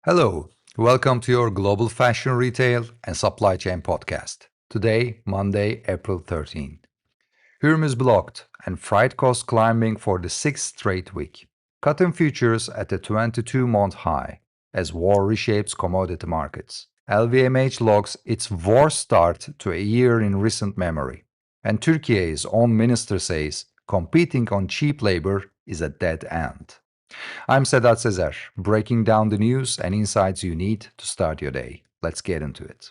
Hello, welcome to your Global Fashion Retail and Supply Chain Podcast. Today, Monday, April 13. Hormuz blocked and freight costs climbing for the sixth straight week. Cotton futures at a 22-month high as war reshapes commodity markets. LVMH logs its worst start to a year in recent memory. And Türkiye's own minister says competing on cheap labor is a dead end. I'm Sedat Sezer, breaking down the news and insights you need to start your day. Let's get into it.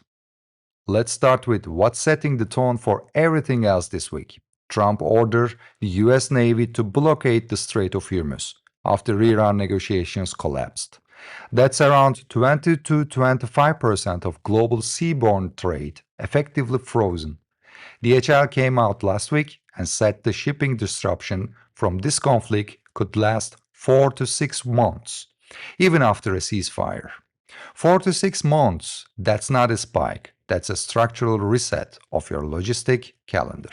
Let's start with what's setting the tone for everything else this week. Trump ordered the US Navy to blockade the Strait of Hormuz after Iran negotiations collapsed. That's around 20 to 25% of global seaborne trade effectively frozen. DHL came out last week and said the shipping disruption from this conflict could last 4 to 6 months, even after a ceasefire. 4 to 6 months, that's not a spike, that's a structural reset of your logistic calendar.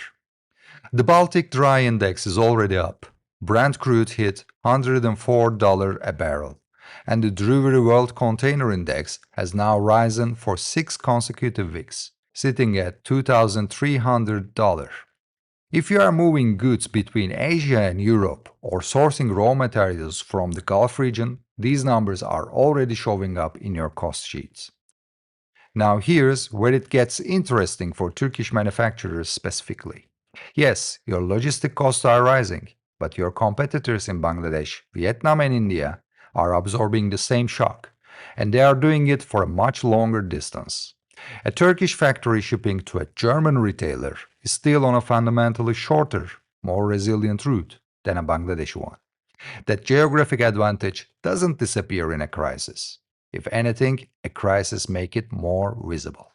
The Baltic Dry Index is already up. Brent crude hit $104 a barrel, and the Drewry World Container Index has now risen for 6 consecutive weeks, sitting at $2,300. If you are moving goods between Asia and Europe or sourcing raw materials from the Gulf region, these numbers are already showing up in your cost sheets. Now here's where it gets interesting for Turkish manufacturers specifically. Yes, your logistic costs are rising, but your competitors in Bangladesh, Vietnam and India are absorbing the same shock, and they are doing it for a much longer distance. A Turkish factory shipping to a German retailer is still on a fundamentally shorter, more resilient route than a Bangladeshi one. That geographic advantage doesn't disappear in a crisis. If anything, a crisis makes it more visible.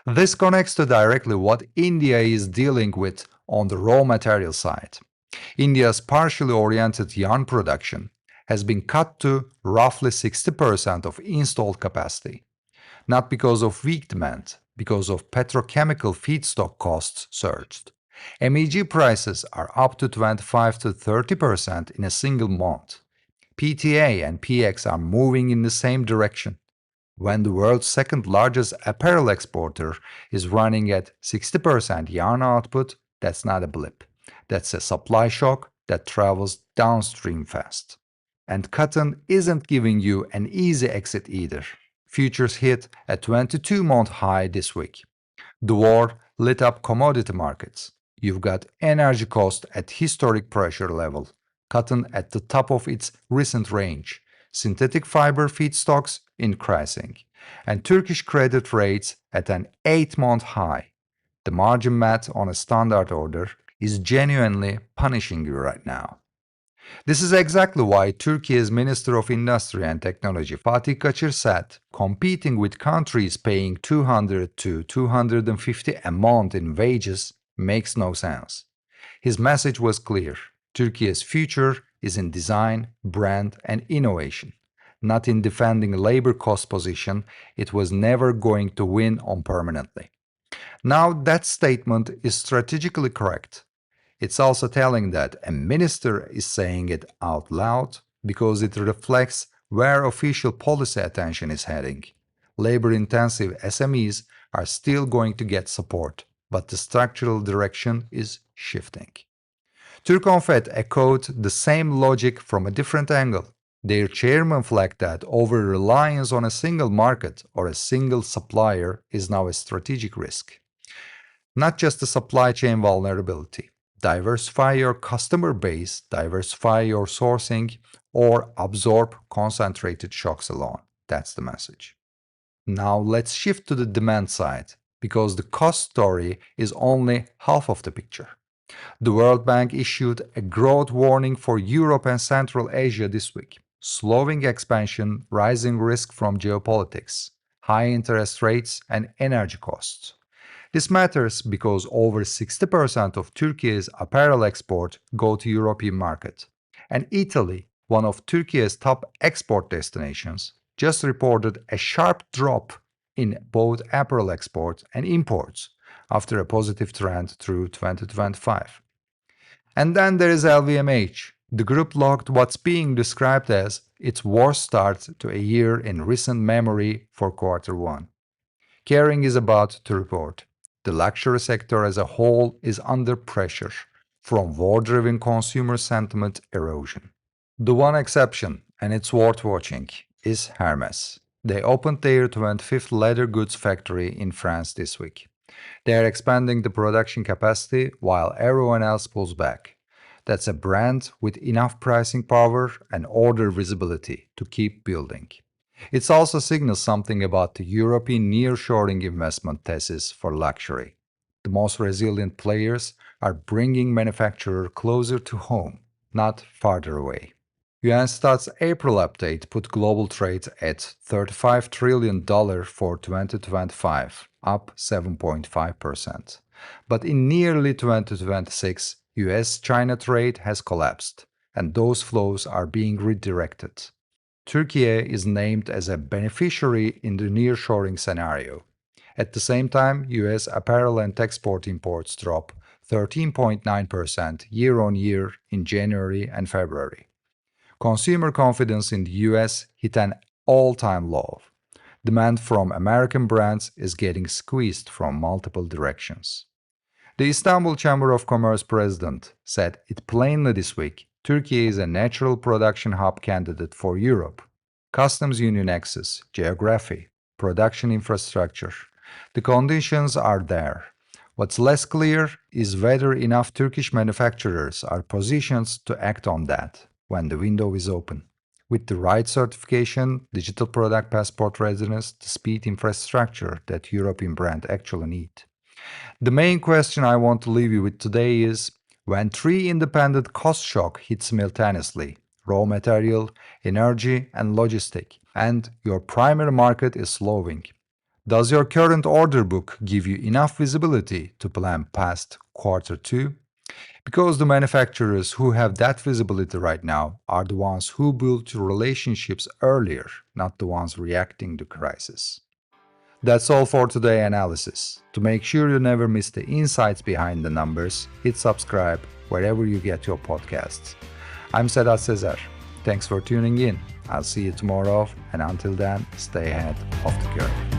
This connects to directly what India is dealing with on the raw material side. India's partially oriented yarn production has been cut to roughly 60% of installed capacity. Not because of weak demand, because of petrochemical feedstock costs surged. MEG prices are up to 25 to 30% in a single month. PTA and PX are moving in the same direction. When the world's second largest apparel exporter is running at 60% yarn output, that's not a blip. That's a supply shock that travels downstream fast. And cotton isn't giving you an easy exit either. Futures hit a 22-month high this week. The war lit up commodity markets. You've got energy cost at historic pressure level, cotton at the top of its recent range, synthetic fiber feedstocks increasing, and Turkish credit rates at an 8-month high. The margin math on a standard order is genuinely punishing you right now. This is exactly why Turkey's Minister of Industry and Technology Fatih Kacır said competing with countries paying 200 to 250 a month in wages makes no sense. His message was clear. Turkey's future is in design, brand, and innovation, not in defending labor cost position it was never going to win on permanently. Now that statement is strategically correct. It's also telling that a minister is saying it out loud because it reflects where official policy attention is heading. Labor-intensive SMEs are still going to get support, but the structural direction is shifting. Turconfed echoed the same logic from a different angle. Their chairman flagged that over-reliance on a single market or a single supplier is now a strategic risk. Not just a supply chain vulnerability. Diversify your customer base, diversify your sourcing, or absorb concentrated shocks alone. That's the message. Now let's shift to the demand side, because the cost story is only half of the picture. The World Bank issued a growth warning for Europe and Central Asia this week. Slowing expansion, rising risk from geopolitics, high interest rates, and energy costs. This matters because over 60% of Turkey's apparel exports go to European market. And Italy, one of Turkey's top export destinations, just reported a sharp drop in both apparel exports and imports after a positive trend through 2025. And then there is LVMH, The group logged what's being described as its worst start to a year in recent memory for Q1. Kering is about to report. The luxury sector as a whole is under pressure from war-driven consumer sentiment erosion. The one exception, and it's worth watching, is Hermès. They opened their 25th leather goods factory in France this week. They are expanding the production capacity while everyone else pulls back. That's a brand with enough pricing power and order visibility to keep building. It also signals something about the European nearshoring investment thesis for luxury. The most resilient players are bringing manufacturer closer to home, not farther away. UN Stats April update put global trade at $35 trillion for 2025, up 7.5%. But in nearly 2026, US-China trade has collapsed, and those flows are being redirected. Türkiye is named as a beneficiary in the nearshoring scenario. At the same time, US apparel and export imports drop 13.9% year-on-year in January and February. Consumer confidence in the US hit an all-time low. Demand from American brands is getting squeezed from multiple directions. The Istanbul Chamber of Commerce president said it plainly this week: Turkey is a natural production hub candidate for Europe. Customs union access, geography, production infrastructure. The conditions are there. What's less clear is whether enough Turkish manufacturers are positioned to act on that when the window is open. With the right certification, digital product passport readiness, the speed infrastructure that European brands actually need. The main question I want to leave you with today is, when three independent cost shocks hit simultaneously, raw material, energy, and logistic, and your primary market is slowing, does your current order book give you enough visibility to plan past Q2? Because the manufacturers who have that visibility right now are the ones who built relationships earlier, not the ones reacting to crisis. That's all for today's analysis. To make sure you never miss the insights behind the numbers, hit subscribe wherever you get your podcasts. I'm Sedat Sezer. Thanks for tuning in. I'll see you tomorrow, and until then, stay ahead of the curve.